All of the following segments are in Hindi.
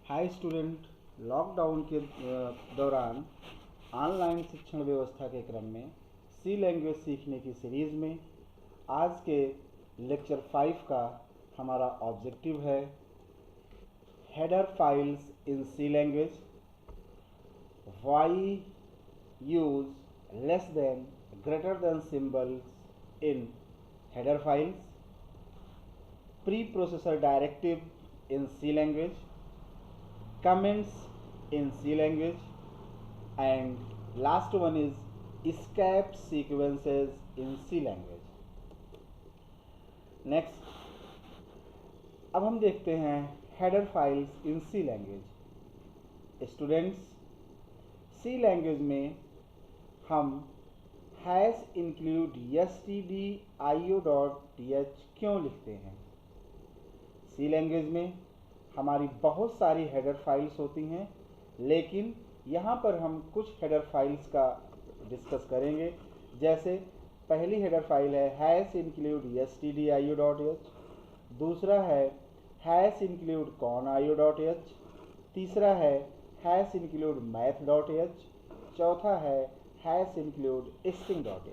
Hi student. लॉकडाउन के दौरान ऑनलाइन शिक्षण व्यवस्था के क्रम में सी लैंग्वेज सीखने की सीरीज़ में आज के लेक्चर 5 का हमारा ऑब्जेक्टिव है header files in C language, why use less than greater than symbols in header files, preprocessor directive in C language, comments in C language, and last one is escape sequences in C language. Next, अब हम देखते हैं हेडर फाइल्स इन C language. Students, C language में हम हैश इंक्लूड stdio.th क्यों लिखते हैं? C language में हमारी बहुत सारी हेडर फाइल्स होती हैं, लेकिन यहाँ पर हम कुछ हेडर फाइल्स का डिस्कस करेंगे। जैसे पहली हेडर फाइल है हैश इंक्लूड stdio.h, दूसरा है हैश इंक्लूड conio.h, तीसरा है हैश इंक्लूड math.h, चौथा है हैश इंक्लूड string.h।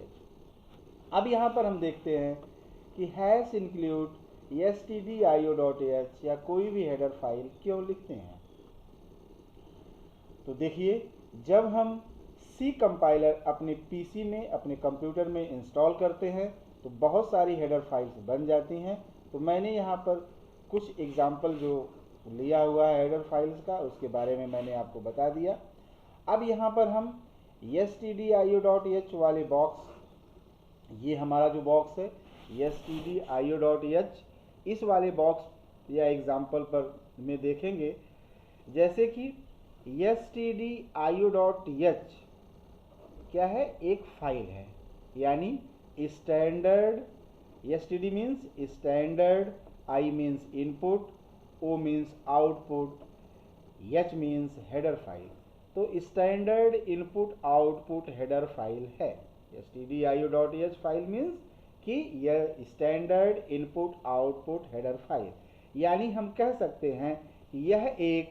अब यहाँ पर हम देखते हैं कि हैश इंक्लूड stdio.h या कोई भी हेडर फाइल क्यों लिखते हैं। तो देखिए, जब हम सी कंपाइलर अपने पीसी में, अपने कंप्यूटर में इंस्टॉल करते हैं तो बहुत सारी हेडर फाइल्स बन जाती हैं। तो मैंने यहाँ पर कुछ एग्जाम्पल जो लिया हुआ है हेडर फाइल्स का, उसके बारे में मैंने आपको बता दिया। अब यहाँ पर हम stdio.h वाले बॉक्स, ये हमारा जो बॉक्स है stdio.h, इस वाले बॉक्स या एग्जाम्पल पर में देखेंगे जैसे कि stdio.h क्या है, एक फाइल है, यानी standard, std means standard, i means input, o means output, h means header file. तो standard input output header file है। stdio.h फाइल मीन्स कि यह standard input output header file, यानी हम कह सकते हैं कि यह एक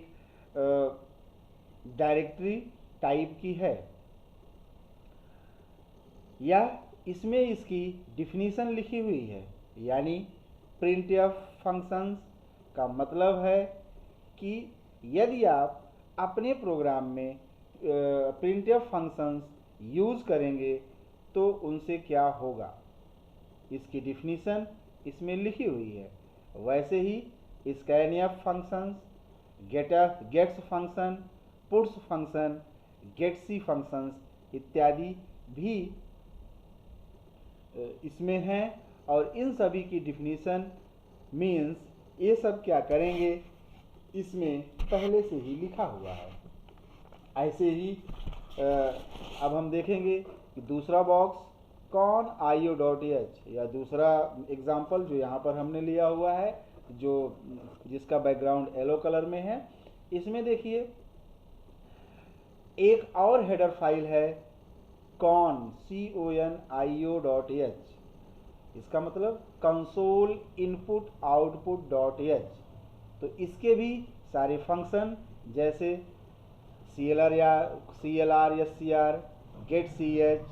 डायरेक्टरी टाइप की है, या इसमें इसकी डिफिनीशन लिखी हुई है। यानी printf फंक्शंस का मतलब है कि यदि आप अपने प्रोग्राम में printf फंक्शंस यूज़ करेंगे तो उनसे क्या होगा, इसकी डिफिनीशन इसमें लिखी हुई है। वैसे ही scanf functions, gets function, puts function, getC functions इत्यादि भी इसमें हैं, और इन सभी की डिफिनीशन मीन्स ये सब क्या करेंगे, इसमें पहले से ही लिखा हुआ है। ऐसे ही अब हम देखेंगे कि दूसरा बॉक्स conio.h या दूसरा एग्जाम्पल जो यहाँ पर हमने लिया हुआ है, जो जिसका बैकग्राउंड येलो कलर में है, इसमें देखिए एक और हेडर फाइल है conio.h, इसका मतलब कंसोल इनपुट आउटपुट.h। तो इसके भी सारे फंक्शन जैसे CLR या SCR, getCH,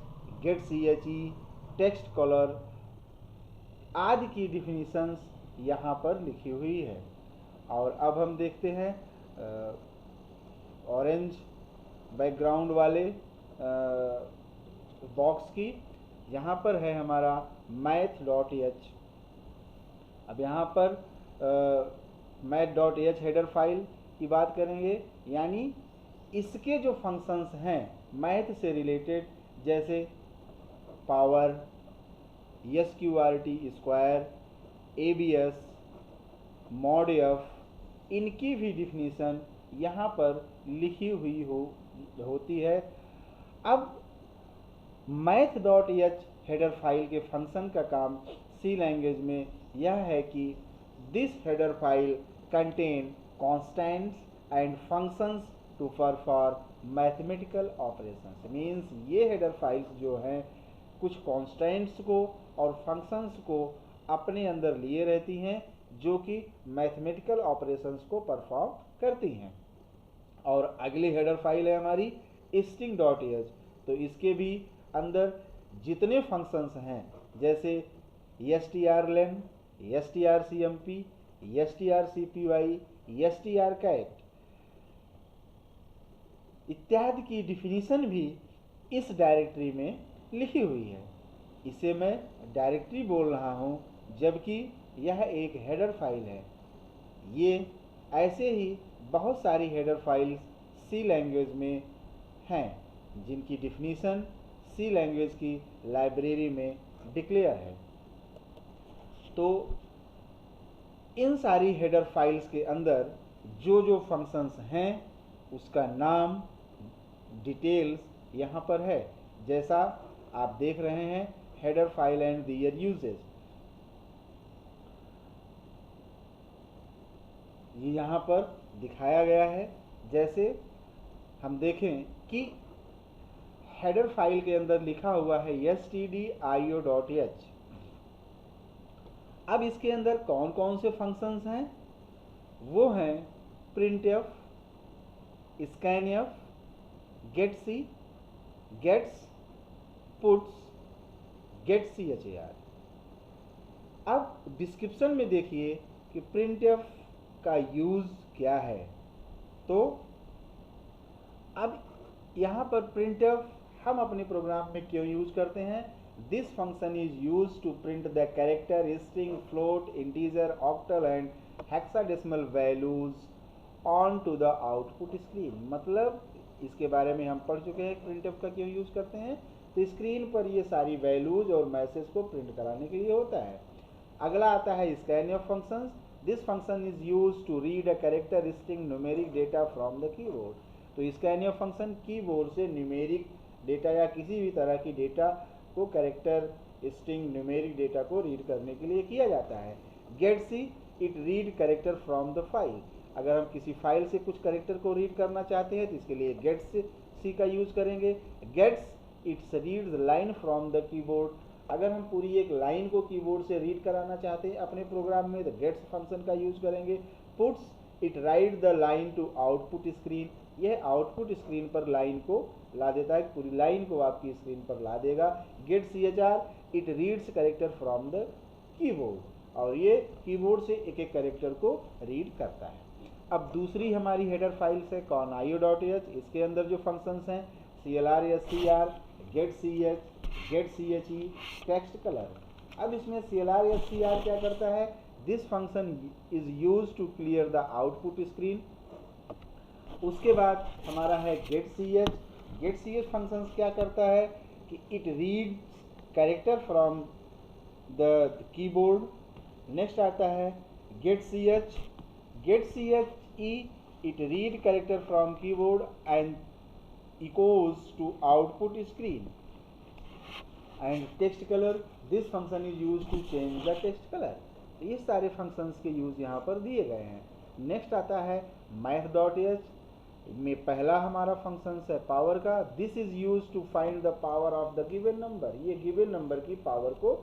getChe, text colour आदि की डिफिनीशंस यहाँ पर लिखी हुई है। और अब हम देखते हैं ऑरेंज बैकग्राउंड वाले बॉक्स की। यहाँ पर है हमारा math.h। अब यहाँ पर math.h हेडर फाइल की बात करेंगे, यानी इसके जो फंक्शंस हैं मैथ से रिलेटेड, जैसे power, sqrt square, abs, mod f, इनकी भी डिफिनीशन यहाँ पर लिखी हुई होती है। अब math.h हेडर फाइल के फंक्शन का काम सी लैंग्वेज में यह है कि this header file contain constants and functions to perform mathematical operations. Means ये हेडर फाइल्स जो हैं कुछ कॉन्स्टेंट्स को और फंक्शंस को अपने अंदर लिए रहती हैं, जो कि मैथमेटिकल ऑपरेशंस को परफॉर्म करती हैं। और अगली हेडर फाइल है हमारी string.h। तो इसके भी अंदर जितने फंक्शंस हैं जैसे strlen, strcmp, strcpy, strcat इत्यादि की डिफिनीशन भी इस डायरेक्टरी में लिखी हुई है। इसे मैं डायरेक्टरी बोल रहा हूँ जबकि यह एक हेडर फाइल है। ये ऐसे ही बहुत सारी हेडर फाइल्स सी लैंग्वेज में हैं जिनकी डिफिनीशन सी लैंग्वेज की लाइब्रेरी में डिक्लेयर है। तो इन सारी हेडर फाइल्स के अंदर जो जो फंक्शंस हैं उसका नाम, डिटेल्स यहाँ पर है। जैसा आप देख रहे हैं header file and their usages, ये यहाँ पर दिखाया गया है। जैसे हम देखें कि हेडर फाइल के अंदर लिखा हुआ है stdio.h। अब इसके अंदर कौन कौन से फंक्शंस हैं? वो हैं printf, scanf, getc, gets, puts, getchar। अब डिस्क्रिप्शन में देखिए कि printf का यूज क्या है। तो अब यहाँ पर printf हम अपने प्रोग्राम में क्यों यूज करते हैं? This function is use to print the character, string, float, integer, octal and hexadecimal values on to the output screen. मतलब इसके बारे में हम पढ़ चुके हैं printf का क्यों यूज करते हैं। तो स्क्रीन पर ये सारी वैल्यूज और मैसेज को प्रिंट कराने के लिए होता है। अगला आता है scanf function. This function is use to read a character, string, numeric data from the keyboard. तो scanf फंक्शन कीबोर्ड से न्यूमेरिक डेटा या किसी भी तरह की डेटा को, कैरेक्टर, स्ट्रिंग, न्यूमेरिक डेटा को रीड करने के लिए किया जाता है। getc, it read character from the file. अगर हम किसी फाइल से कुछ कैरेक्टर को रीड करना चाहते हैं तो इसके लिए getc का यूज करेंगे। gets, it's reads line from the keyboard. अगर हम पूरी एक लाइन को कीबोर्ड से रीड कराना चाहते हैं अपने प्रोग्राम में तो गेट्स फंक्शन का यूज करेंगे। Puts, it write the line to output screen. यह आउटपुट स्क्रीन पर लाइन को ला देता है, पूरी लाइन को आपकी स्क्रीन पर ला देगा। getchar, it reads character from the keyboard. और ये कीबोर्ड से एक एक कैरेक्टर को रीड करता है। अब दूसरी हमारी हेडर फाइल्स है conio.h। इसके अंदर जो फंक्शंस हैं clr, scr, getch, getche, text colour. अब इसमें clr, scr क्या करता है? This function is use to clear the output screen. उसके बाद हमारा है getch। getch फंक्शन क्या करता है कि it reads character from the keyboard. Next आता है getch। getche, it read character from keyboard and echoes to output screen। and text color, this function is used to change the text color। ये सारे फंक्शंस के यूज यहाँ पर दिए गए हैं। नेक्स्ट आता है math.h में पहला हमारा फंक्शन है पावर का। This is use to find the power of the given number. ये गिवन नंबर की पावर को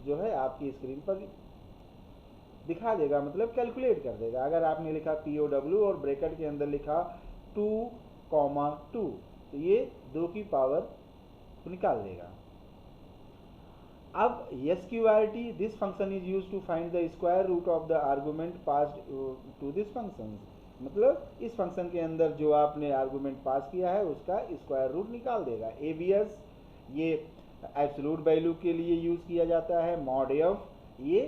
जो है आपकी स्क्रीन पर दिखा देगा, मतलब कैलकुलेट कर देगा। अगर आपने लिखा POW और ब्रैकेट के अंदर लिखा 2,2 तो ये 2 की पावर निकाल देगा। अब sqrt, this function is use to find the square root of the argument passed to this function. मतलब इस फंक्शन के अंदर जो आपने आर्गुमेंट पास किया है उसका स्क्वायर रूट निकाल देगा। abs, ये एब्सोल्यूट वैल्यू के लिए यूज किया जाता है। mod_f, ये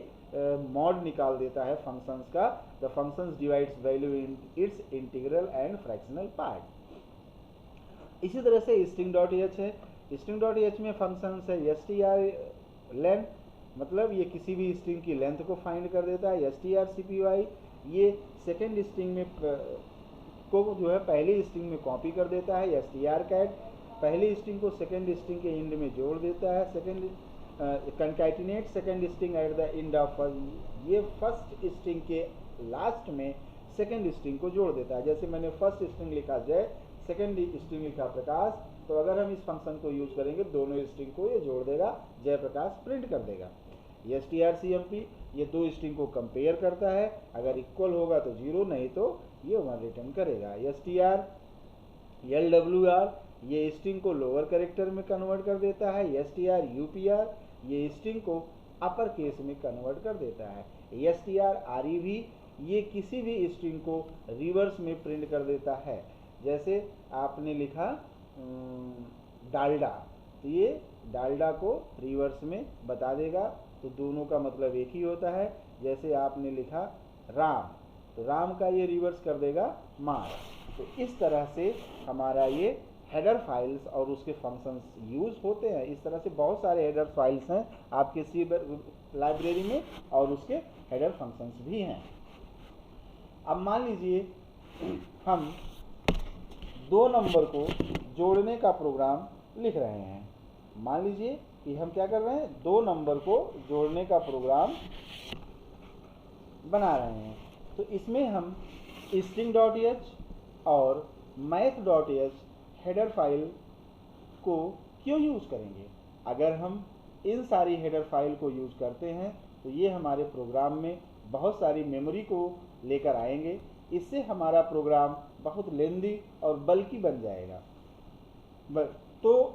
मॉड निकाल देता है फंक्शंस का। The functions divides value in its integral and fractional part. इसी तरह से string.h है। string.h में फंक्शंस है strlen, मतलब ये किसी भी स्ट्रिंग की लेंथ को फाइंड कर देता है। strcpy, ये सेकेंड स्ट्रिंग में को जो है पहली स्ट्रिंग में कॉपी कर देता है। strcat, पहली स्ट्रिंग को सेकेंड स्ट्रिंग के एंड में जोड़ देता है। Second concatenate second string at the end of, ये फर्स्ट स्ट्रिंग के लास्ट में सेकेंड स्ट्रिंग को जोड़ देता है। जैसे मैंने फर्स्ट स्ट्रिंग लिखा जय, सेकेंड स्ट्रिंग लिखा प्रकाश, तो अगर हम इस फंक्शन को यूज करेंगे दोनों स्ट्रिंग को ये जोड़ देगा, जय प्रकाश प्रिंट कर देगा। strcmp, ये दो स्ट्रिंग को कंपेयर करता है, अगर इक्वल होगा तो 0, नहीं तो ये 1 रिटर्न करेगा। str lwr ये स्ट्रिंग को लोअर कैरेक्टर में कन्वर्ट कर देता है। str upr ये स्ट्रिंग को अपर केस में कन्वर्ट कर देता है। str rev ये किसी भी स्ट्रिंग को रिवर्स में प्रिंट कर देता है। जैसे आपने लिखा डालडा, तो ये डालडा को रिवर्स में बता देगा, तो दोनों का मतलब एक ही होता है। जैसे आपने लिखा राम, तो राम का ये रिवर्स कर देगा मार। तो इस तरह से हमारा ये हेडर फाइल्स और उसके फंक्शंस यूज होते हैं। इस तरह से बहुत सारे हेडर फाइल्स हैं आपके सी लाइब्रेरी में और उसके हेडर फंक्शंस भी हैं। अब मान लीजिए हम 2 नंबर को जोड़ने का प्रोग्राम लिख रहे हैं। मान लीजिए कि हम क्या कर रहे हैं, 2 नंबर को जोड़ने का प्रोग्राम बना रहे हैं। तो इसमें हम string.h और math.h हेडर फाइल को क्यों यूज करेंगे? अगर हम इन सारी हेडर फाइल को यूज करते हैं तो ये हमारे प्रोग्राम में बहुत सारी मेमोरी को लेकर आएंगे। इससे हमारा प्रोग्राम बहुत लेंदी और बल्कि बन जाएगा, तो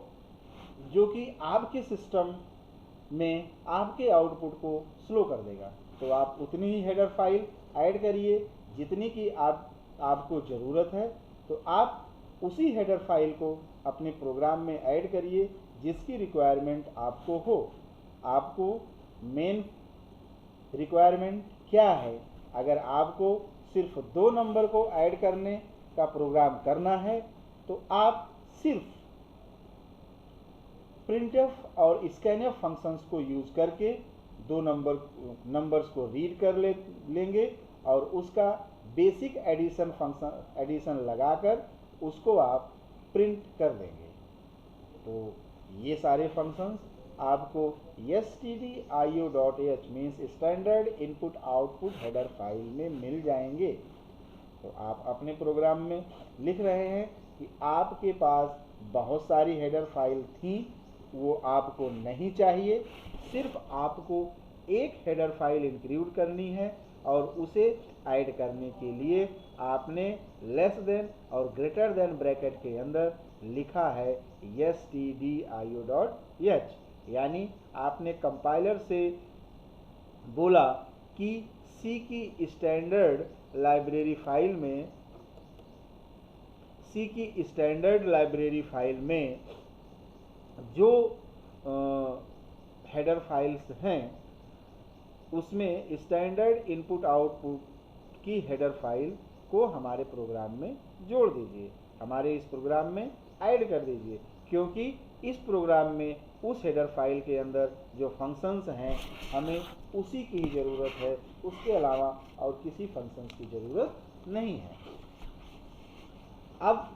जो कि आपके सिस्टम में आपके आउटपुट को स्लो कर देगा। तो आप उतनी ही हेडर फाइल ऐड करिए जितनी की आपको ज़रूरत है। तो आप उसी हेडर फाइल को अपने प्रोग्राम में ऐड करिए जिसकी रिक्वायरमेंट आपको हो। आपको मेन रिक्वायरमेंट क्या है? अगर आपको सिर्फ 2 नंबर को ऐड करने का प्रोग्राम करना है तो आप सिर्फ printf और scanf फंक्शंस को यूज करके 2 नंबर्स को रीड कर लेंगे और उसका बेसिक एडिशन लगाकर उसको आप प्रिंट कर देंगे। तो ये सारे फंक्शंस आपको stdio.h means standard input output header file में मिल जाएंगे। तो आप अपने प्रोग्राम में लिख रहे हैं कि आपके पास बहुत सारी हेडर फाइल थी, वो आपको नहीं चाहिए, सिर्फ आपको एक हेडर फाइल इंक्लूड करनी है और उसे ऐड करने के लिए आपने लेस देन और ग्रेटर देन ब्रैकेट के अंदर लिखा है stdio.h, यानी आपने कंपाइलर से बोला कि सी की स्टैंडर्ड लाइब्रेरी फाइल में जो हेडर फाइल्स हैं उसमें स्टैंडर्ड इनपुट आउटपुट की हेडर फाइल को हमारे प्रोग्राम में जोड़ दीजिए, हमारे इस प्रोग्राम में ऐड कर दीजिए, क्योंकि इस प्रोग्राम में उस हेडर फाइल के अंदर जो फंक्शंस हैं हमें उसी की ही ज़रूरत है, उसके अलावा और किसी फंक्शंस की ज़रूरत नहीं है। अब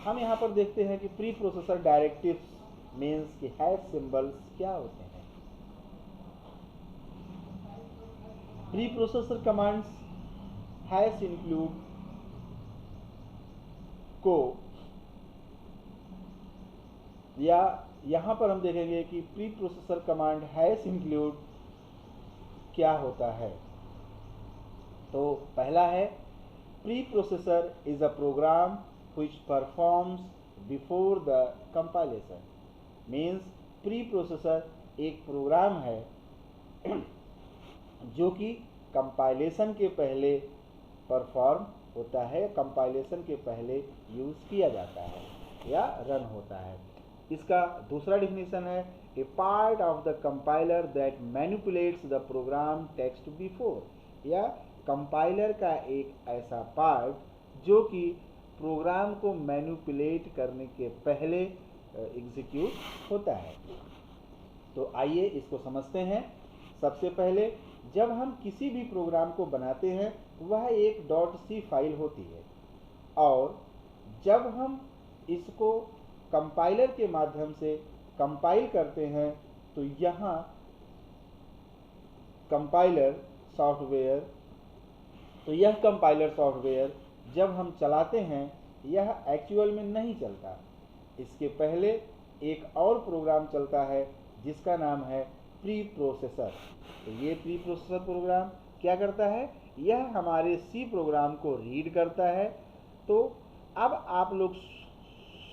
हम यहाँ पर देखते हैं कि प्री प्रोसेसर डायरेक्टिव्स मीन्स कि हैश सिंबल्स क्या होते हैं। Preprocessor commands hash include को, या यहाँ पर हम देखेंगे कि preprocessor command hash include क्या होता है। तो पहला है preprocessor is a program which performs before the compilation, means preprocessor एक प्रोग्राम है जो कि कंपाइलेशन के पहले परफॉर्म होता है, कंपाइलेशन के पहले यूज किया जाता है या रन होता है। इसका दूसरा डिफिनीशन है a part of the compiler that manipulates the program text before, या कंपाइलर का एक ऐसा पार्ट जो कि प्रोग्राम को मैनिपुलेट करने के पहले एग्जीक्यूट होता है। तो आइए इसको समझते हैं। सबसे पहले जब हम किसी भी प्रोग्राम को बनाते हैं वह एक .c फाइल होती है, और जब हम इसको कंपाइलर के माध्यम से कंपाइल करते हैं तो यहाँ कंपाइलर सॉफ्टवेयर, तो यह कंपाइलर सॉफ्टवेयर जब हम चलाते हैं यह एक्चुअल में नहीं चलता। इसके पहले एक और प्रोग्राम चलता है जिसका नाम है प्री प्रोसेसर। तो ये प्री प्रोसेसर प्रोग्राम क्या करता है, यह हमारे सी प्रोग्राम को रीड करता है। तो अब आप लोग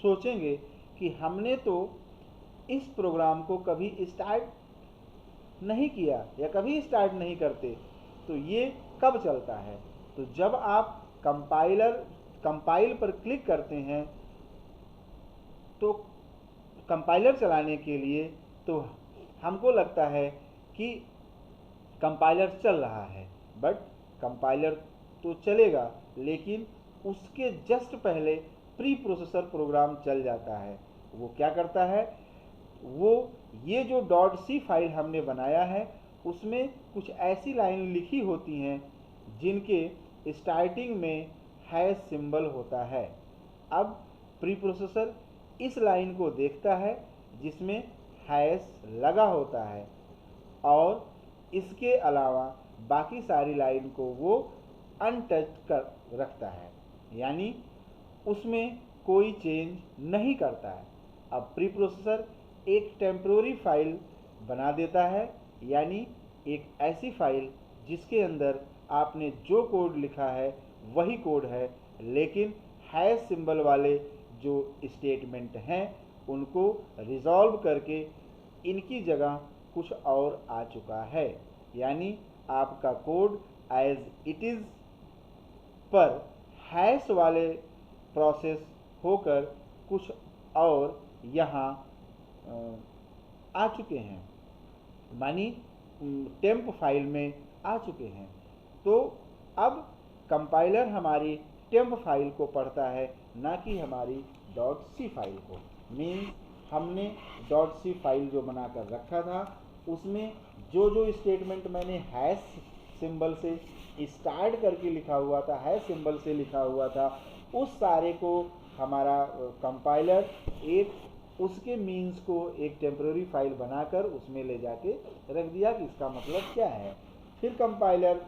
सोचेंगे कि हमने तो इस प्रोग्राम को कभी स्टार्ट नहीं किया या कभी स्टार्ट नहीं करते, तो ये कब चलता है। तो जब आप कंपाइल पर क्लिक करते हैं तो कंपाइलर चलाने के लिए तो हमको लगता है कि कंपाइलर चल रहा है, बट कंपाइलर तो चलेगा लेकिन उसके जस्ट पहले प्री प्रोसेसर प्रोग्राम चल जाता है। वो क्या करता है, वो ये जो .c फाइल हमने बनाया है उसमें कुछ ऐसी लाइन लिखी होती हैं जिनके स्टार्टिंग में हैश सिंबल होता है। अब प्री प्रोसेसर इस लाइन को देखता है जिसमें हैश लगा होता है और इसके अलावा बाकी सारी लाइन को वो अनटच्ड कर रखता है, यानी उसमें कोई चेंज नहीं करता है। अब प्री प्रोसेसर एक टेम्प्रोरी फाइल बना देता है, यानी एक ऐसी फाइल जिसके अंदर आपने जो कोड लिखा है वही कोड है, लेकिन हैश सिंबल वाले जो स्टेटमेंट हैं उनको रिजॉल्व करके इनकी जगह कुछ और आ चुका है, यानी आपका कोड एज इट इज़ पर हैश वाले प्रोसेस होकर कुछ और यहाँ आ चुके हैं, मानी टेम्प फाइल में आ चुके हैं। तो अब कंपाइलर हमारी टेम्प फाइल को पढ़ता है, ना कि हमारी .c फाइल को। मीन्स हमने .c फाइल जो बनाकर रखा था उसमें जो जो स्टेटमेंट मैंने हैश सिंबल से स्टार्ट करके लिखा हुआ था, हैश सिंबल से लिखा हुआ था, उस सारे को हमारा कंपाइलर एक उसके मीन्स को एक टेम्पररी फाइल बनाकर उसमें ले जाके रख दिया कि इसका मतलब क्या है। फिर कंपाइलर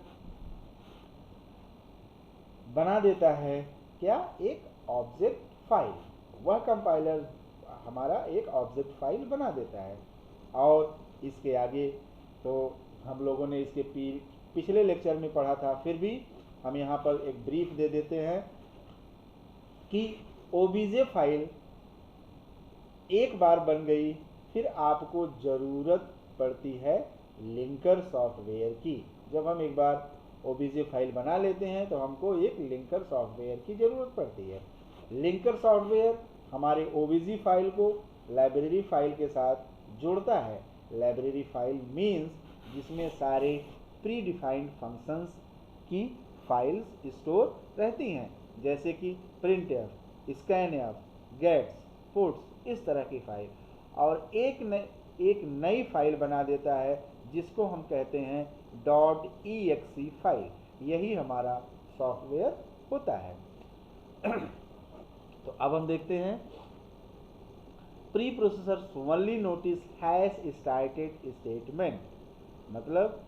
बना देता है क्या, एक ऑब्जेक्ट फाइल। वह कंपाइलर हमारा एक ऑब्जेक्ट फाइल बना देता है। और इसके आगे तो हम लोगों ने इसके पिछले लेक्चर में पढ़ा था, फिर भी हम यहाँ पर एक ब्रीफ दे देते हैं कि ओबीजे फाइल एक बार बन गई, फिर आपको ज़रूरत पड़ती है लिंकर सॉफ्टवेयर की। जब हम एक बार ओबीजे फाइल बना लेते हैं तो हमको एक लिंकर सॉफ्टवेयर की ज़रूरत पड़ती है। लिंकर सॉफ्टवेयर हमारे ओबीजे फाइल को लाइब्रेरी फाइल के साथ जोड़ता है। लाइब्रेरी फाइल मीन्स जिसमें सारे प्री डिफाइंड फंक्शंस की फाइल्स स्टोर रहती हैं, जैसे कि प्रिंटफ, स्कैनफ, गेट्स, पुट्स, इस तरह की फाइल। और एक नई फाइल बना देता है जिसको हम कहते हैं .exe फाइल। यही हमारा सॉफ्टवेयर होता है। तो अब हम देखते हैं pre processor only notice hash started statement. मतलब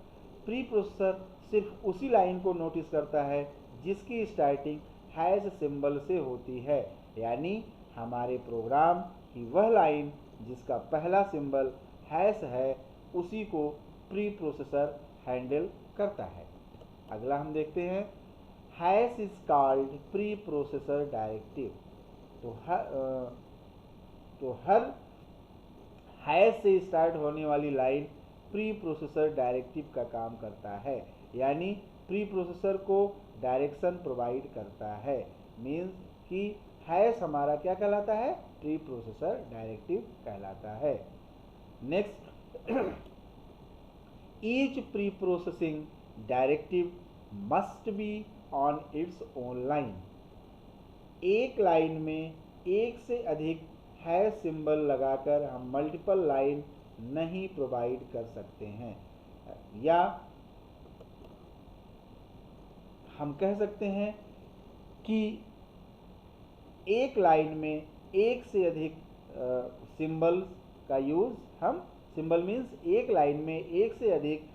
प्री प्रोसेसर सिर्फ उसी लाइन को नोटिस करता है जिसकी स्टार्टिंग हैश सिंबल से होती है, यानी हमारे प्रोग्राम की वह लाइन जिसका पहला सिंबल हैश है उसी को प्री प्रोसेसर हैंडल करता है। अगला हम देखते हैं hash is called pre processor directive. तो हर हैश से स्टार्ट होने वाली लाइन प्री प्रोसेसर डायरेक्टिव का काम करता है, यानी प्री प्रोसेसर को डायरेक्शन प्रोवाइड करता है। मीन्स कि हैश हमारा क्या कहलाता है, प्री प्रोसेसर डायरेक्टिव कहलाता है। Next, each pre processing directive must be on its own line. एक लाइन में एक से अधिक हैश सिंबल लगाकर हम मल्टीपल लाइन नहीं प्रोवाइड कर सकते हैं, या हम कह सकते हैं कि एक लाइन में एक से अधिक सिंबल का यूज़ हम, सिंबल मीन्स एक लाइन में एक से अधिक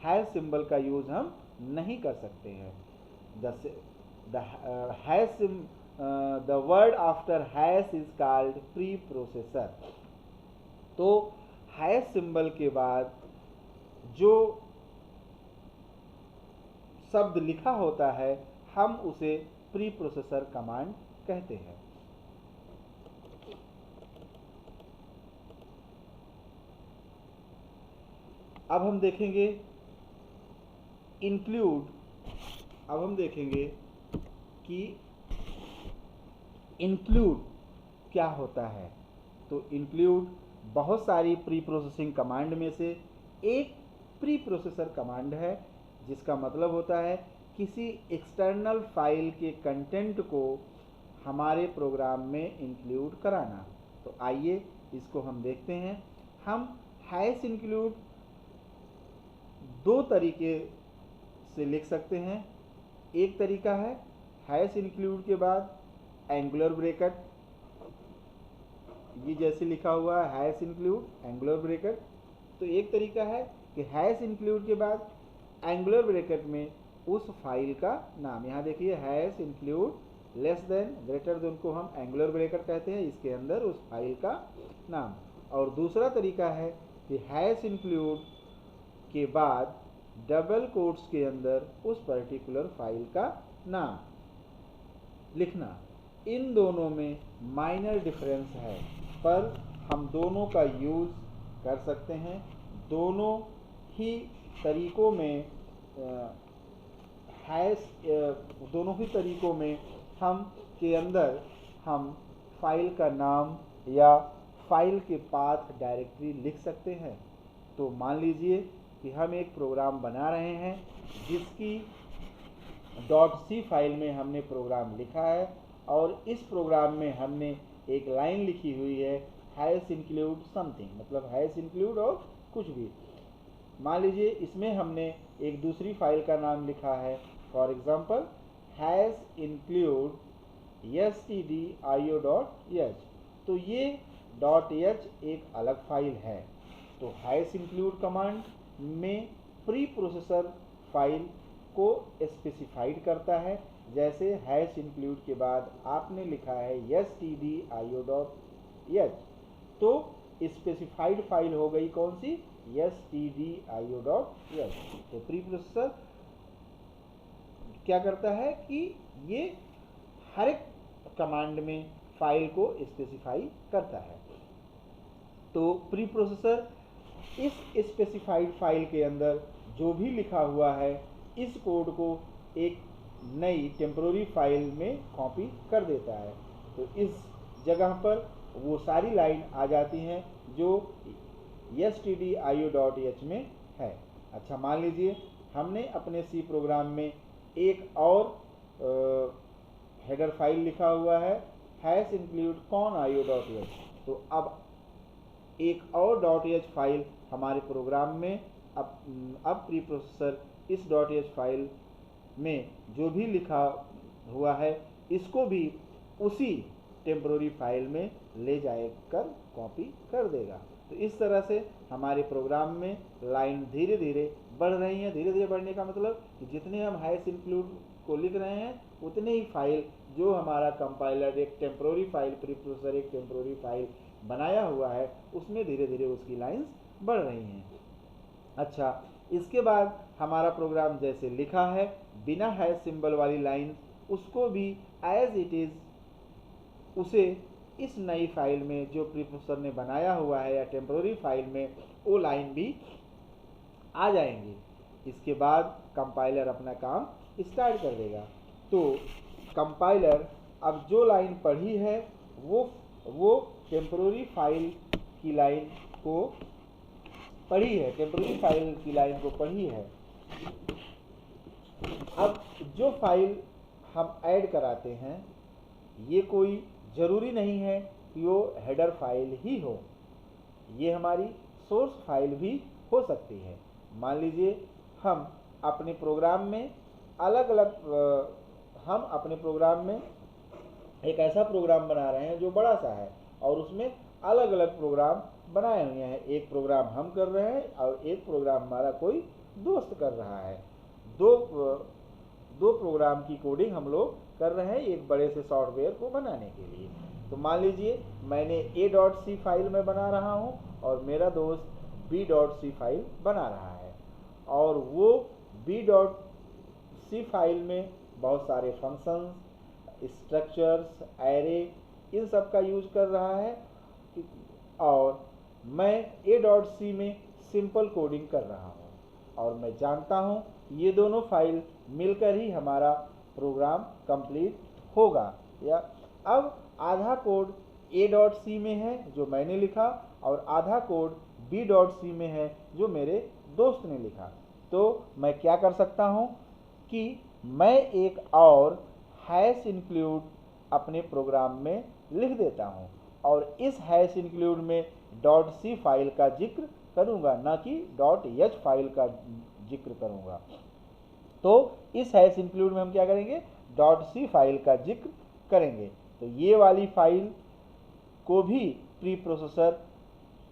हैश सिंबल का यूज़ हम नहीं कर सकते हैं। The word after hash is called pre processor. तो हैश सिंबल के बाद जो शब्द लिखा होता है हम उसे प्री प्रोसेसर कमांड कहते हैं। अब हम देखेंगे इंक्लूड। अब हम देखेंगे कि इंक्लूड क्या होता है। तो इंक्लूड बहुत सारी प्री प्रोसेसिंग कमांड में से एक प्री प्रोसेसर कमांड है, जिसका मतलब होता है किसी एक्सटर्नल फाइल के कंटेंट को हमारे प्रोग्राम में इंक्लूड कराना। तो आइए इसको हम देखते हैं। हम हैश इंक्लूड दो तरीके से लिख सकते हैं। एक तरीका है हैश इंक्लूड के बाद एंगुलर ब्रैकेट, ये जैसे लिखा हुआ है हैश इंक्लूड एंगुलर ब्रैकेट। तो एक तरीका है कि हैश इंक्लूड के बाद एंगुलर ब्रैकेट में उस फाइल का नाम, यहाँ देखिए hash include less than greater then को हम एंगुलर ब्रैकेट कहते हैं, इसके अंदर उस फाइल का नाम। और दूसरा तरीका है कि हैश इंक्लूड के बाद डबल कोट्स के अंदर उस पर्टिकुलर फाइल का नाम लिखना। इन दोनों में माइनर डिफरेंस है, पर हम दोनों का यूज़ कर सकते हैं। दोनों ही तरीकों में दोनों ही तरीकों में हम के अंदर हम फाइल का नाम या फाइल के पाथ डायरेक्टरी लिख सकते हैं। तो मान लीजिए कि हम एक प्रोग्राम बना रहे हैं जिसकी .c फाइल में हमने प्रोग्राम लिखा है, और इस प्रोग्राम में हमने एक लाइन लिखी हुई है हैश इंक्लूड समथिंग, मतलब हैश इंक्लूड और कुछ भी। मान लीजिए इसमें हमने एक दूसरी फाइल का नाम लिखा है, for example hash include stdio.h। तो ये .h एक अलग फाइल है। तो हैश इंक्लूड कमांड में प्री प्रोसेसर फाइल को स्पेसिफाइड करता है, जैसे हैश इंक्लूड के बाद आपने लिखा है stdio.h, तो स्पेसिफाइड फाइल हो गई कौन सी, stdio.h। तो प्री प्रोसेसर क्या करता है कि ये हर एक कमांड में फाइल को स्पेसिफाई करता है। तो प्री प्रोसेसर इस स्पेसिफाइड फाइल के अंदर जो भी लिखा हुआ है इस कोड को एक नई टेम्पररी फाइल में कॉपी कर देता है। तो इस जगह पर वो सारी लाइन आ जाती हैं जो stdio.h में है। अच्छा, मान लीजिए हमने अपने सी प्रोग्राम में एक और हेडर फाइल लिखा हुआ है हैश इंक्लूड conio.h। तो अब एक और .h फाइल हमारे प्रोग्राम में अब प्री प्रोसेसर इस .h फाइल में जो भी लिखा हुआ है इसको भी उसी टेम्पररी फाइल में ले जाकर कॉपी कर देगा। तो इस तरह से हमारे प्रोग्राम में लाइन धीरे धीरे बढ़ रही है। धीरे धीरे बढ़ने का मतलब कि जितने हम हैश इंक्लूड को लिख रहे हैं उतने ही फाइल जो हमारा कंपाइलर एक टेम्पररी फाइल, प्री प्रोसेसर एक टेम्पररी फाइल बनाया हुआ है उसमें धीरे धीरे उसकी लाइंस बढ़ रही हैं। अच्छा, इसके बाद हमारा प्रोग्राम जैसे लिखा है बिना हैश सिंबल वाली लाइन, उसको भी एज इट इज़ उसे इस नई फाइल में जो प्री प्रोसेसर ने बनाया हुआ है या टेम्पररी फाइल में वो लाइन भी आ जाएंगी। इसके बाद कंपाइलर अपना काम स्टार्ट कर देगा। तो कंपाइलर अब जो लाइन पढ़ी है वो टेम्पररी फाइल की लाइन को पढ़ी है, टेम्पररी फाइल की लाइन को पढ़ी है। अब जो फाइल हम ऐड कराते हैं ये कोई ज़रूरी नहीं है कि वो हेडर फाइल ही हो, ये हमारी सोर्स फाइल भी हो सकती है। मान लीजिए हम अपने प्रोग्राम में हम अपने प्रोग्राम में एक ऐसा प्रोग्राम बना रहे हैं जो बड़ा सा है और उसमें अलग अलग प्रोग्राम बनाए हुए हैं। एक प्रोग्राम हम कर रहे हैं और एक प्रोग्राम हमारा कोई दोस्त कर रहा है। दो प्रोग्राम की कोडिंग हम लोग कर रहे हैं एक बड़े से सॉफ्टवेयर को बनाने के लिए। तो मान लीजिए मैंने a.c फाइल में बना रहा हूँ और मेरा दोस्त b.c फाइल बना रहा है। और वो b.c फाइल में बहुत सारे फंक्शंस, स्ट्रक्चर्स, एरे, इन सब का यूज कर रहा है, और मैं a.c में सिंपल कोडिंग कर रहा हूँ, और मैं जानता हूँ ये दोनों फाइल मिलकर ही हमारा प्रोग्राम कंप्लीट होगा। या अब आधा कोड a.c में है जो मैंने लिखा, और आधा कोड b.c में है जो मेरे दोस्त ने लिखा। तो मैं क्या कर सकता हूँ कि मैं एक और हैश इंक्लूड अपने प्रोग्राम में लिख देता हूँ, और इस हैश इंक्लूड में .c फाइल का जिक्र करूँगा, ना कि .h फाइल का जिक्र करूँगा। तो इस हैश इंक्लूड में हम क्या करेंगे, .c फाइल का जिक्र करेंगे। तो ये वाली फाइल को भी प्री प्रोसेसर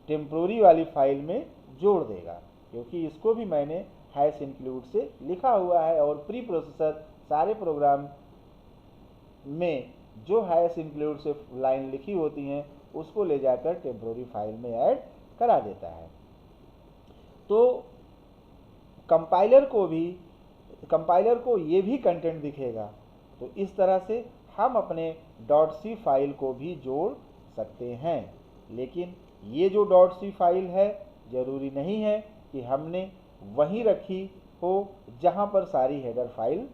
टेम्पोररी वाली फाइल में जोड़ देगा, क्योंकि इसको भी मैंने हैश इंक्लूड से लिखा हुआ है, और प्री प्रोसेसर सारे प्रोग्राम में जो हैश इंक्लूड से लाइन लिखी होती हैं उसको ले जाकर टेम्पोररी फाइल में ऐड करा देता है। तो कंपाइलर को ये भी कंटेंट दिखेगा। तो इस तरह से हम अपने .c फाइल को भी जोड़ सकते हैं, लेकिन ये जो .c फाइल है ज़रूरी नहीं है कि हमने वहीं रखी हो जहां पर सारी हेडर फाइल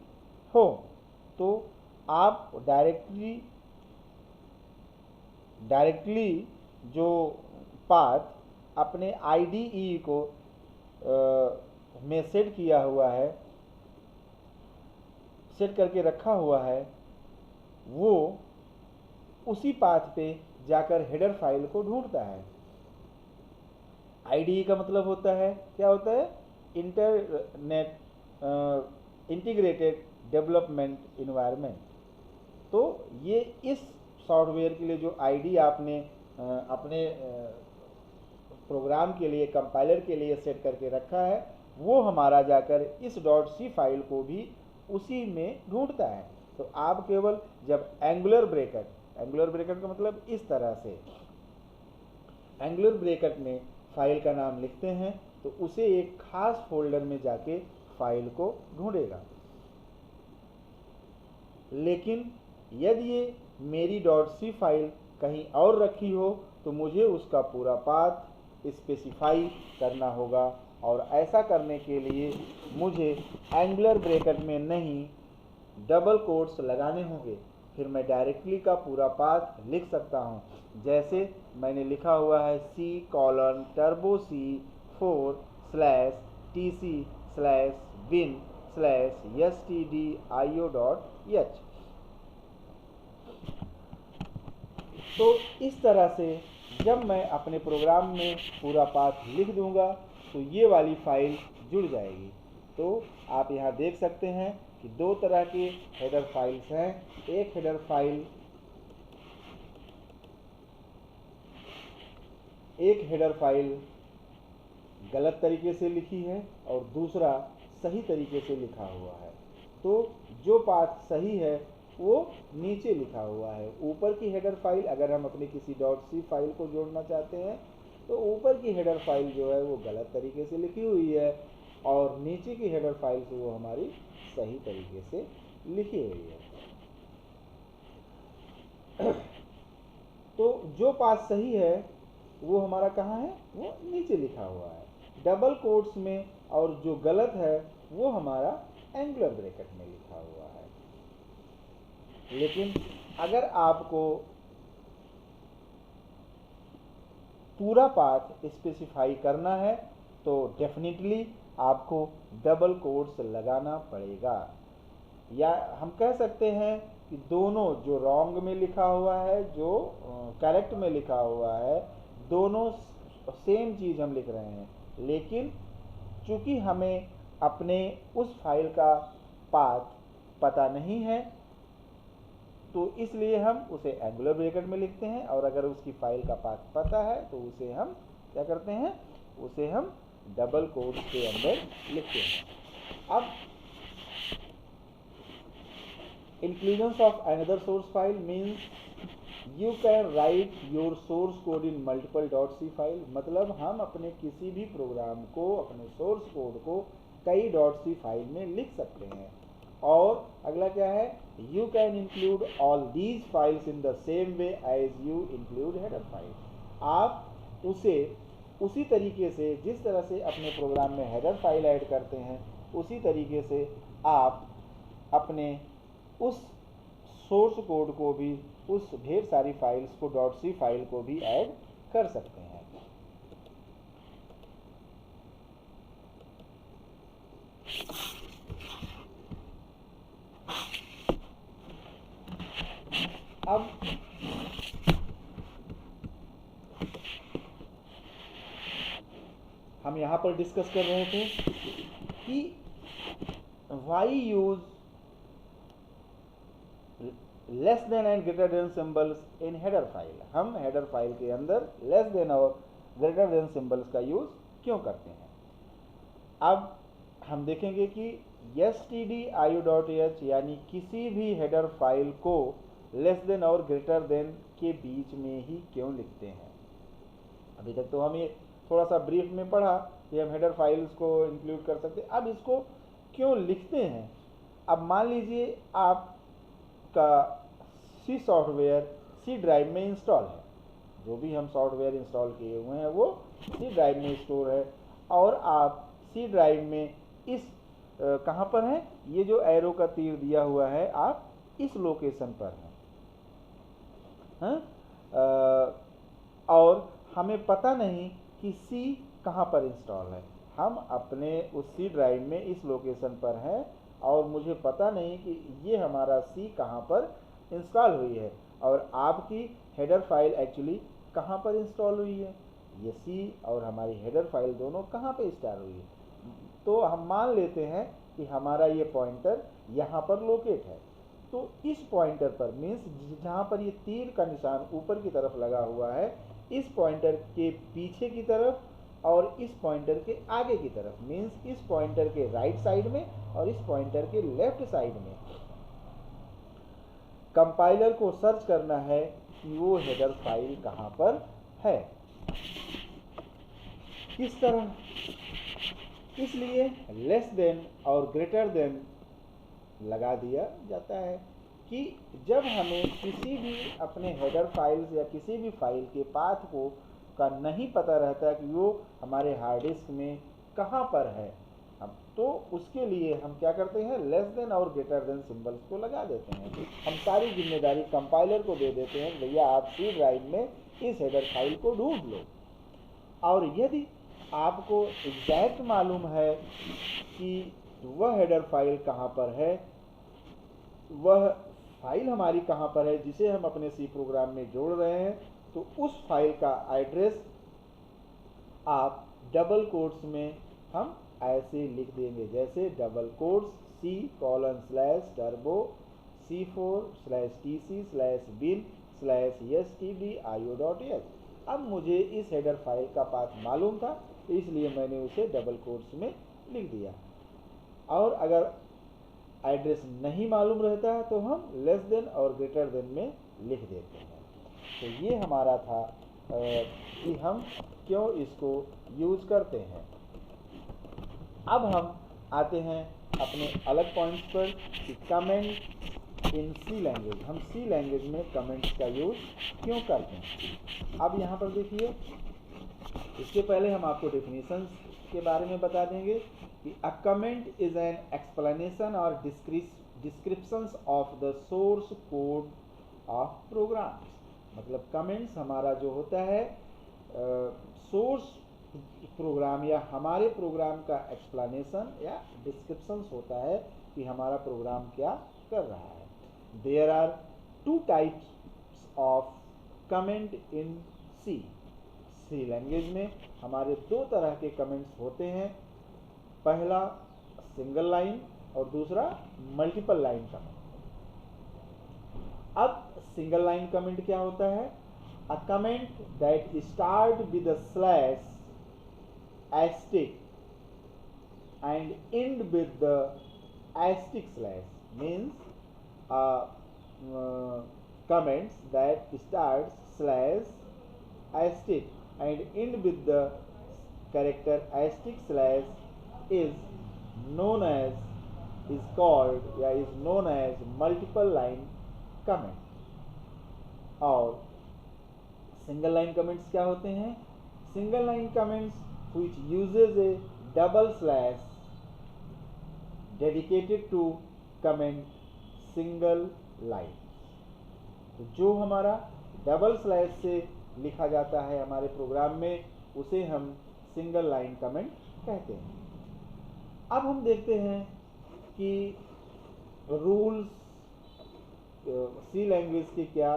हो। तो आप डायरेक्टली जो पाथ अपने IDE को में सेट किया हुआ है, सेट करके रखा हुआ है, वो उसी पाथ पे जाकर हेडर फाइल को ढूंढता है। IDE का मतलब होता है, क्या होता है, इंटीग्रेटेड डेवलपमेंट इन्वायरमेंट। तो ये इस सॉफ्टवेयर के लिए जो IDE आपने अपने प्रोग्राम के लिए, कंपाइलर के लिए सेट करके रखा है, वो हमारा जाकर इस .c फाइल को भी उसी में ढूंढता है। तो आप केवल जब एंगुलर ब्रैकेट का मतलब इस तरह से एंगुलर ब्रैकेट में फाइल का नाम लिखते हैं, तो उसे एक खास फोल्डर में जाके फाइल को ढूंढेगा। लेकिन यदि ये मेरी .c फाइल कहीं और रखी हो तो मुझे उसका पूरा पाथ स्पेसिफाई करना होगा, और ऐसा करने के लिए मुझे एंगुलर ब्रैकेट में नहीं डबल कोट्स लगाने होंगे। फिर मैं डायरेक्टली का पूरा पाथ लिख सकता हूँ, जैसे मैंने लिखा हुआ है c://tc/bin/stdio.h। तो इस तरह से जब मैं अपने प्रोग्राम में पूरा पाथ लिख दूंगा तो ये वाली फाइल जुड़ जाएगी। तो आप यहाँ देख सकते हैं कि दो तरह के हेडर फाइल्स हैं। एक हेडर फाइल गलत तरीके से लिखी है और दूसरा सही तरीके से लिखा हुआ है। तो जो पाथ सही है वो नीचे लिखा हुआ है। ऊपर की हेडर फाइल अगर हम अपनी किसी .c फाइल को जोड़ना चाहते हैं तो ऊपर की हेडर फाइल जो है वो गलत तरीके से लिखी हुई है, और नीचे की हेडर फाइल से वो हमारी सही तरीके से लिखी हुई है। तो जो पाथ सही है वो हमारा कहाँ है, वो नीचे लिखा हुआ है डबल कोट्स में, और जो गलत है वो हमारा एंगुलर ब्रैकेट में लिखा हुआ है। लेकिन अगर आपको पूरा पाथ स्पेसिफाई करना है तो डेफिनेटली आपको डबल कोट्स लगाना पड़ेगा, या हम कह सकते हैं कि दोनों, जो रॉन्ग में लिखा हुआ है, जो करेक्ट में लिखा हुआ है, दोनों सेम चीज़ हम लिख रहे हैं। लेकिन चूंकि हमें अपने उस फाइल का पाथ पता नहीं है तो इसलिए हम उसे एंगुलर ब्रैकेट में लिखते हैं, और अगर उसकी फाइल का पाथ पता है तो उसे हम क्या करते हैं, उसे हम डबल कोट्स के अंदर लिखते हैं। अब inclusions of another source file means you can write your source code in multiple .c file। मतलब हम अपने किसी भी प्रोग्राम को, अपने सोर्स कोड को कई .c फाइल में लिख सकते हैं। और अगला क्या है, you can include all these files in the same way as you include header file. आप उसे उसी तरीके से, जिस तरह से अपने प्रोग्राम में हेडर फाइल ऐड करते हैं, उसी तरीके से आप अपने उस सोर्स कोड को भी, उस ढेर सारी फाइल्स को, .c फाइल को भी ऐड कर सकते हैं। अब हम यहाँ पर डिस्कस कर रहे थे कि why use less than and greater than symbols in header file. हम हेडर फाइल के अंदर लेस देन और ग्रेटर देन सिंबल्स का यूज क्यों करते हैं। अब हम देखेंगे कि stdio.h यानी किसी भी हेडर फाइल को लेस देन और ग्रेटर देन के बीच में ही क्यों लिखते हैं। अभी तक तो हम ये थोड़ा सा ब्रीफ में पढ़ा कि हम हेडर फाइल्स को इंक्लूड कर सकते हैं। अब इसको क्यों लिखते हैं। अब मान लीजिए आपका सी सॉफ्टवेयर सी ड्राइव में इंस्टॉल है, जो भी हम सॉफ्टवेयर इंस्टॉल किए हुए हैं वो सी ड्राइव में स्टोर है, और आप सी ड्राइव में इस कहाँ पर है, ये जो एरो का तीर दिया हुआ है, आप इस लोकेशन पर हैं, और हमें पता नहीं कि सी कहाँ पर इंस्टॉल है। हम अपने उस सी ड्राइव में इस लोकेशन पर हैं और मुझे पता नहीं कि ये हमारा सी कहाँ पर इंस्टॉल हुई है, और आपकी हेडर फाइल एक्चुअली कहाँ पर इंस्टॉल हुई है। ये सी और हमारी हेडर फाइल दोनों कहाँ पर इंस्टॉल हुई है। तो हम मान लेते हैं कि हमारा ये पॉइंटर यहाँ पर लोकेट है। तो इस पॉइंटर पर, मीन्स जहाँ पर ये तीर का निशान ऊपर की तरफ लगा हुआ है, इस पॉइंटर के पीछे की तरफ और इस पॉइंटर के आगे की तरफ, मीन्स इस पॉइंटर के राइट साइड में और इस पॉइंटर के लेफ्ट साइड में कंपाइलर को सर्च करना है कि वो हेडर फाइल कहाँ पर है। किस तरह, इसलिए लेस देन और ग्रेटर देन लगा दिया जाता है कि जब हमें किसी भी अपने हेडर फाइल्स या किसी भी फाइल के पाथ को का नहीं पता रहता कि वो हमारे हार्ड डिस्क में कहाँ पर है, तो उसके लिए हम क्या करते हैं, लेस देन और ग्रेटर देन सिंबल्स को लगा देते हैं। हम सारी जिम्मेदारी कंपाइलर को दे देते हैं, भैया आप सी ड्राइव में इस हेडर फाइल को ढूंढ लो। और यदि आपको एग्जैक्ट मालूम है कि वह हेडर फाइल कहाँ पर है, वह फाइल हमारी कहाँ पर है जिसे हम अपने सी प्रोग्राम में जोड़ रहे हैं, तो उस फाइल का एड्रेस आप डबल कोट्स में हम ऐसे लिख देंगे, जैसे डबल कोट्स C:/turbo C4/tc/bin/stdio.h। अब मुझे इस हेडर फाइल का पाथ मालूम था, इसलिए मैंने उसे डबल कोट्स में लिख दिया। और अगर एड्रेस नहीं मालूम रहता है तो हम लेस देन और ग्रेटर देन में लिख देते हैं। तो ये हमारा था कि हम क्यों इसको यूज करते हैं। अब हम आते हैं अपने अलग पॉइंट्स पर कि कमेंट इन सी लैंग्वेज, हम सी लैंग्वेज में कमेंट्स का यूज क्यों करते हैं। अब यहाँ पर देखिए, इसके पहले हम आपको डेफिनेशंस के बारे में बता देंगे कि a comment is an explanation और descriptions of the source code of programs. मतलब कमेंट्स हमारा जो होता है सोर्स प्रोग्राम या हमारे प्रोग्राम का एक्सप्लेनेशन या डिस्क्रिप्शंस होता है कि हमारा प्रोग्राम क्या कर रहा है। There are two types of comment in C. C language में हमारे दो तरह के कमेंट्स होते हैं, पहला सिंगल लाइन और दूसरा मल्टीपल लाइन कमेंट। अब सिंगल लाइन कमेंट क्या होता है, a comment that start with a slash asterisk and end with the asterisk slash means comments that starts slash asterisk and end with the character asterisk slash is known as is called या is known as multiple line comment। और सिंगल लाइन कमेंट्स क्या होते हैं? Single line comments which uses a double slash dedicated to comment single line। तो जो हमारा डबल स्लैश से लिखा जाता है हमारे प्रोग्राम में, उसे हम सिंगल लाइन कमेंट कहते हैं। अब हम देखते हैं कि रूल्स सी लैंग्वेज के क्या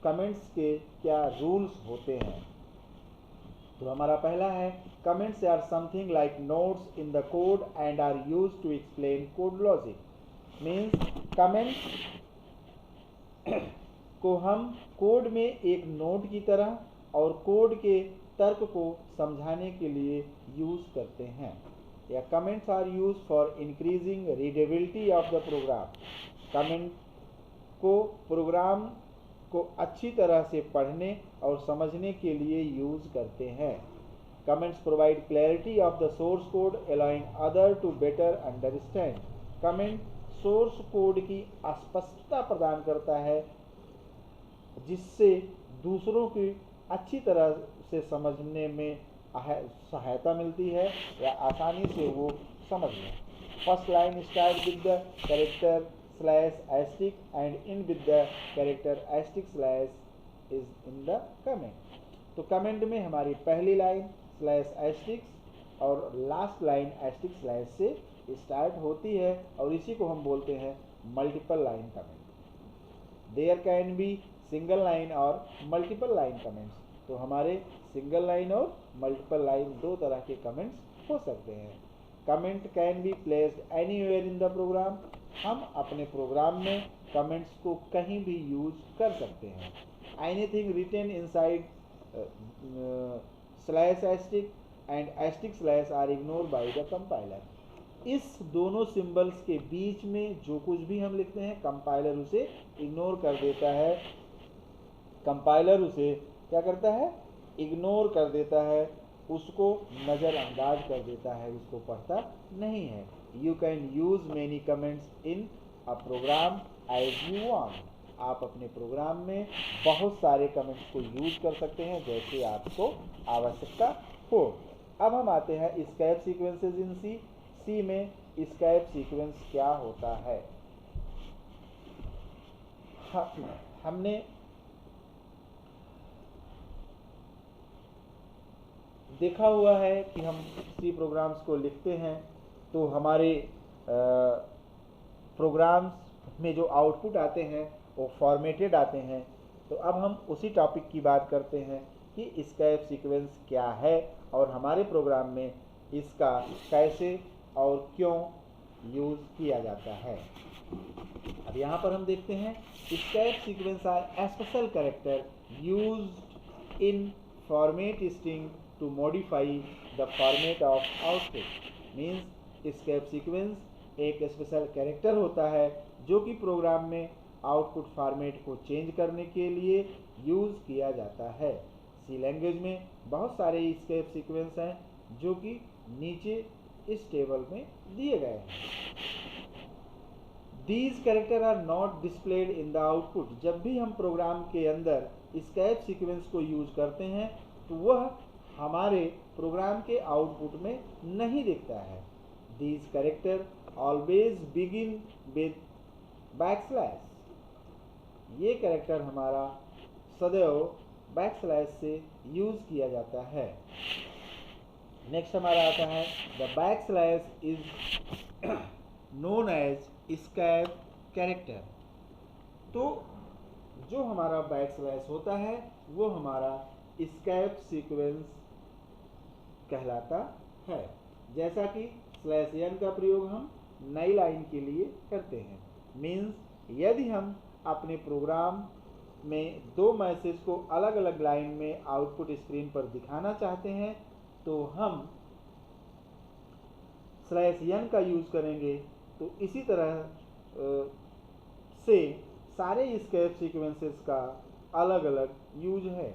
कमेंट्स के क्या रूल्स होते हैं। तो हमारा पहला है, comments are something like notes in the code and are used to explain code logic. Means comments को हम कोड में एक नोट की तरह और कोड के तर्क को समझाने के लिए यूज करते हैं। या comments are use for increasing readability of the program. Comment को प्रोग्राम को अच्छी तरह से पढ़ने और समझने के लिए यूज करते हैं। Comments provide clarity of the source code allowing other to better understand. Comment source code की स्पष्टता प्रदान करता है जिससे दूसरों की अच्छी तरह से समझने में सहायता मिलती है या आसानी से वो समझ लें। First line start with the character slash asterisk end in with the character asterisk slash is in the comment. तो कमेंट में हमारी पहली लाइन स्लैश एस्टिक्स और लास्ट लाइन एस्टिक स्लैश से स्टार्ट होती है और इसी को हम बोलते हैं multiple line comment. There can be single line और मल्टीपल लाइन कमेंट्स। तो हमारे सिंगल लाइन और मल्टीपल लाइन दो तरह के कमेंट्स हो सकते हैं। Comment can be placed anywhere in the program. हम अपने प्रोग्राम में कमेंट्स को कहीं भी यूज कर सकते हैं। Anything written inside slash asterisk and asterisk slash are ignored by the compiler. इस दोनों सिंबल्स के बीच में जो कुछ भी हम लिखते हैं कंपाइलर उसे इग्नोर कर देता है। कंपाइलर उसे क्या करता है? इग्नोर कर देता है, उसको नज़रअंदाज कर देता है, उसको पढ़ता नहीं है। You can use many comments in a program as you want. आप अपने प्रोग्राम में बहुत सारे कमेंट्स को यूज कर सकते हैं जैसे आपको आवश्यकता हो। अब हम आते हैं एस्केप सीक्वेंसेस इन सी। सी में एस्केप सीक्वेंस क्या होता है? हमने देखा हुआ है कि हम सी प्रोग्राम्स को लिखते हैं तो हमारे प्रोग्राम्स में जो आउटपुट आते हैं वो फॉर्मेटेड आते हैं। तो अब हम उसी टॉपिक की बात करते हैं कि एस्केप सीक्वेंस क्या है और हमारे प्रोग्राम में इसका कैसे और क्यों यूज़ किया जाता है। अब यहाँ पर हम देखते हैं escape sequence are special character used in format string to modify the format of output। Means escape sequence एक स्पेशल कैरेक्टर होता है जो कि प्रोग्राम में आउटपुट फॉर्मेट को चेंज करने के लिए यूज़ किया जाता है। सी लैंग्वेज में बहुत सारे एस्केप सीक्वेंस हैं जो कि नीचे इस टेबल में दिए गए हैं। These character are not displayed in the output. जब भी हम प्रोग्राम के अंदर एस्केप सीक्वेंस को यूज करते हैं तो वह हमारे प्रोग्राम के आउटपुट में नहीं दिखता है। These character always begin with backslash. ये कैरेक्टर हमारा सदैव बैकस्लैश से यूज किया जाता है। नेक्स्ट हमारा आता है the backslash is known as escape character. तो जो हमारा बैकस्लैश होता है वो हमारा एस्केप सीक्वेंस कहलाता है। जैसा कि /n का प्रयोग हम नई लाइन के लिए करते हैं। मीन्स यदि हम अपने प्रोग्राम में दो मैसेज को अलग अलग लाइन में आउटपुट स्क्रीन पर दिखाना चाहते हैं तो हम /n का यूज करेंगे। तो इसी तरह से सारे एस्केप सीक्वेंसेस का अलग अलग यूज है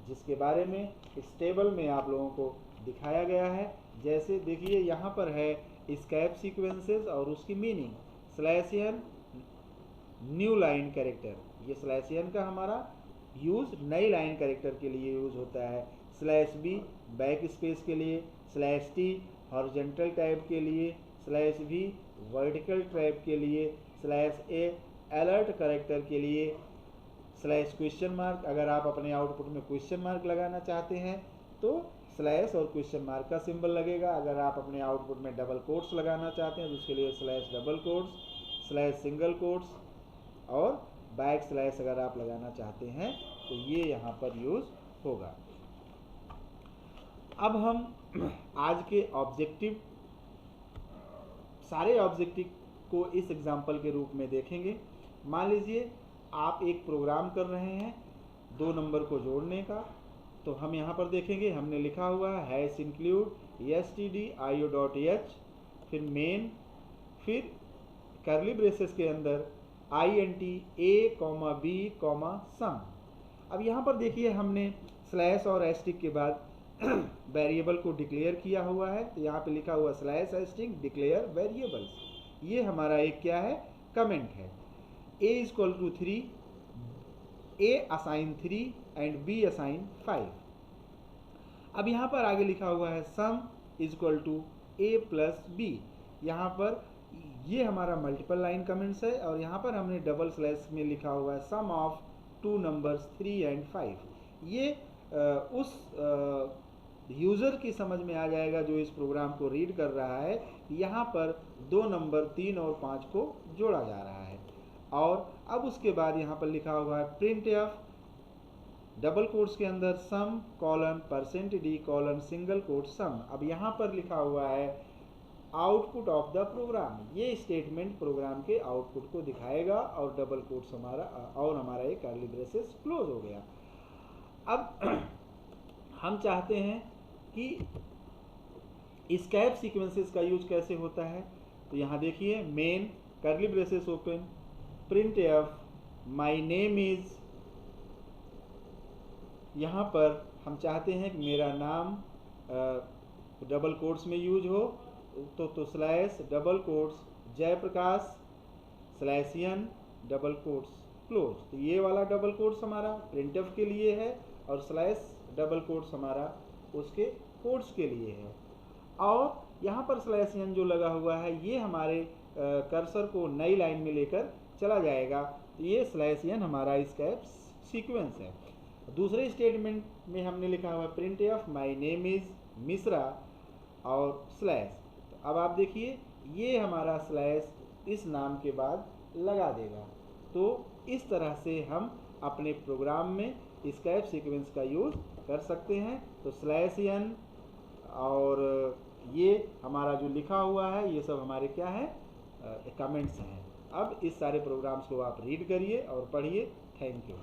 जिसके बारे में इस टेबल में आप लोगों को दिखाया गया है। जैसे देखिए यहाँ पर है स्कैप सीक्वेंसेस और उसकी meaning, slash N new line character, ये स्लैश एन का हमारा यूज़ नई लाइन कैरेक्टर के लिए यूज़ होता है, स्लैश बी बैक स्पेस के लिए, स्लैश टी हॉरिजॉन्टल टैब के लिए, स्लैश वी वर्टिकल टैब के लिए, स्लैश ए अलर्ट कैरेक्टर के लिए, स्लैश क्वेश्चन मार्क अगर आप अपने आउटपुट में क्वेश्चन मार्क लगाना चाहते हैं तो स्लैश और क्वेश्चन मार्क का सिंबल लगेगा, अगर आप अपने आउटपुट में डबल कोट्स लगाना चाहते हैं तो उसके लिए slash double quotes, slash single quotes और बैक स्लैश अगर आप लगाना चाहते हैं तो ये यहाँ पर यूज़ होगा। अब हम आज के ऑब्जेक्टिव, सारे ऑब्जेक्टिव को इस एग्जाम्पल के रूप में देखेंगे। मान लीजिए आप एक प्रोग्राम कर रहे हैं 2 नंबर को जोड़ने का, तो हम यहाँ पर देखेंगे हमने लिखा हुआ है हैश इंक्लूड stdio.h, फिर मेन, फिर कर्ली ब्रेसेस के अंदर int a, b, सम। अब यहाँ पर देखिए हमने स्लैश और एस्टिक के बाद वेरिएबल को डिक्लेयर किया हुआ है, तो यहाँ पे लिखा हुआ स्लैश एस्टिक डिक्लेयर वेरिएबल्स, ये हमारा एक क्या है कमेंट है। a equal to 3, a assign 3 and b assign 5। अब यहाँ पर आगे लिखा हुआ है sum equal to a plus b, यहाँ पर ये हमारा मल्टीपल लाइन कमेंट्स है और यहाँ पर हमने डबल स्लैश में लिखा हुआ है सम ऑफ 2 नंबर्स 3 एंड 5। ये उस यूज़र की समझ में आ जाएगा जो इस प्रोग्राम को रीड कर रहा है, यहाँ पर 2 नंबर 3 और 5 को जोड़ा जा रहा है। और अब उसके बाद यहाँ पर लिखा हुआ है प्रिंट एफ डबल कोट्स के अंदर sum colon %d colon single quote sum. अब यहाँ पर लिखा हुआ है आउटपुट ऑफ द प्रोग्राम, ये स्टेटमेंट प्रोग्राम के आउटपुट को दिखाएगा और डबल कोट्स हमारा और हमारा एक कर्ली ब्रेसेस क्लोज हो गया। अब हम चाहते हैं कि स्कैप सीक्वेंसेस का यूज कैसे होता है, तो यहाँ देखिए main curly braces open print F my name is, यहाँ पर हम चाहते हैं कि मेरा नाम डबल कोट्स में यूज हो, तो slash double quotes Jayprakash slash N double quotes close, तो ये वाला डबल कोट्स हमारा प्रिंट एफ के लिए है और स्लैश डबल कोट्स हमारा उसके कोट्स के लिए है। और यहाँ पर स्लैश एन जो लगा हुआ है ये हमारे कर्सर को नई लाइन में लेकर चला जाएगा, तो ये स्लैश एन हमारा स्कैप सीक्वेंस है। दूसरे स्टेटमेंट में हमने लिखा हुआ print F my name is Mishra और स्लैश, तो अब आप देखिए ये हमारा स्लैश इस नाम के बाद लगा देगा। तो इस तरह से हम अपने प्रोग्राम में स्कैप सीक्वेंस का यूज़ कर सकते हैं। तो स्लैश एन और ये हमारा जो लिखा हुआ है ये सब हमारे क्या है कमेंट्स हैं। अब इस सारे प्रोग्राम्स को आप रीड करिए और पढ़िए। Thank you.